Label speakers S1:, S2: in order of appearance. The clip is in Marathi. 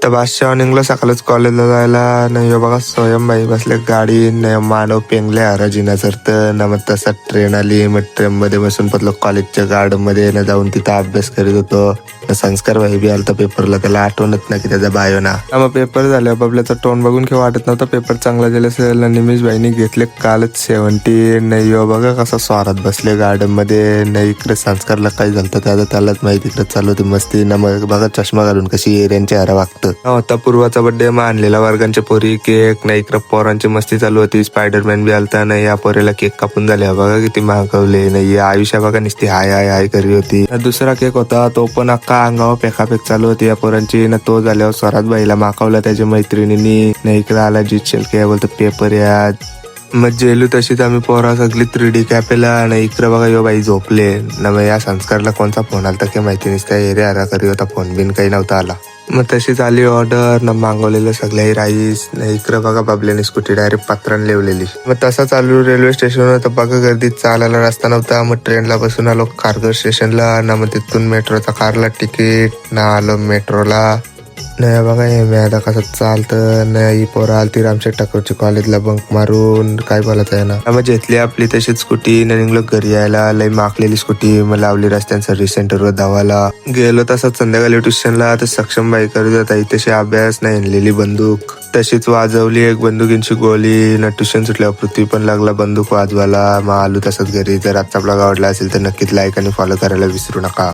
S1: तर बादशाह निघलो सकाळच कॉलेजला जायला. नाही बघा स्वयंबाई बसले गाडी, नाही मानव पेंगले हराजीना सरत ना. मग तसा ट्रेन आली. मग ट्रेन मध्ये बसून पतलो कॉलेजच्या गार्डन मध्ये ना जाऊन तिथं अभ्यास करीत होतो. संस्कार भाई बी आलता पेपरला, त्याला आठवणत नाही की त्याचा बायो ना. मग पेपर झाले बाबल्याचा तोंड बघून किंवा वाटत नव्हता पेपर चांगला गेला असेल. निमिष भाईनी घेतले कालच 70. नाही बघा कसा स्वारात बसले गार्डन मध्ये. नाही इकडे संस्कारला काय झालं त्यालाच माहिती. इकडे चालू होती मस्ती ना. मग बघा चष्मा घालून कशी एरियांच्या हरा वागतं. होता पूर्वाचा बर्थडे. मग आणलेला वर्गांच्या पोरी केक. नाही इकडे पोरांची मस्ती चालू होती. स्पायडरमॅन बी आलता. नाही या पोरीला केक कापून झाले बघा किती मागवले. नाही आयुष्या बघा नुसती हाय हाय हाय करी होती. दुसरा केक होता तो पण अख्खा अंगावर पेकापेक चालू होती या पोरांची ना. तो झाल्यावर स्वरात बाईला मागवला त्याच्या मैत्रिणींनी. नाही इकडे आला जितशेल काय बोलतो पेपर या. मग जेलू तशीच आम्ही पोरा सगळी 3D कॅफेला. आणि इकडे बघा यो बाई झोपले ना. मग या संस्कारला कोणता फोन आला तर काही माहिती नसतं. एरिया हरा करी होता, फोन बिन काही नव्हता आला. मग तशीच आली ऑर्डर ना. मागवलेलं सगळ्याही राईस. नाही इकडे बघा बाबल्याने स्कूटी डायरेक्ट पात्रान लिवलेली. मग तसा चालू रेल्वे स्टेशनवर तर बघा गर्दीत चालायला रस्ता नव्हता. मग ट्रेनला बसून आलो खारघर स्टेशनला ना. मग तिथून मेट्रोचा काढला तिकीट ना. आलो मेट्रोला. नाही बघा हे मी आता कसं चालतं नाही. पोरं आलती रामशेठ ठाकूरची कॉलेजला बंक मारून. काय बोलत आहे ना. मग घेतली आपली तशीच स्कूटी ना. निघलो घरी यायला. लई माकलेली स्कूटी. मग लावली रस्त्यानं सर्व्हिस सेंटरवर धावायला गेलो. तसंच संध्याकाळी ट्युशनला तर सक्षम बाई करत होता इथेशी अभ्यास. नाही आणलेली बंदूक तशीच वाजवली एक बंदुकींची गोळी ना. ट्युशन सुटल्यावर पृथ्वी पण लागला बंदूक वाजवायला. मग आलो तसंच घरी. जर आजचा ब्लॉग आवडला असेल तर नक्कीच लाईक आणि फॉलो करायला विसरू नका.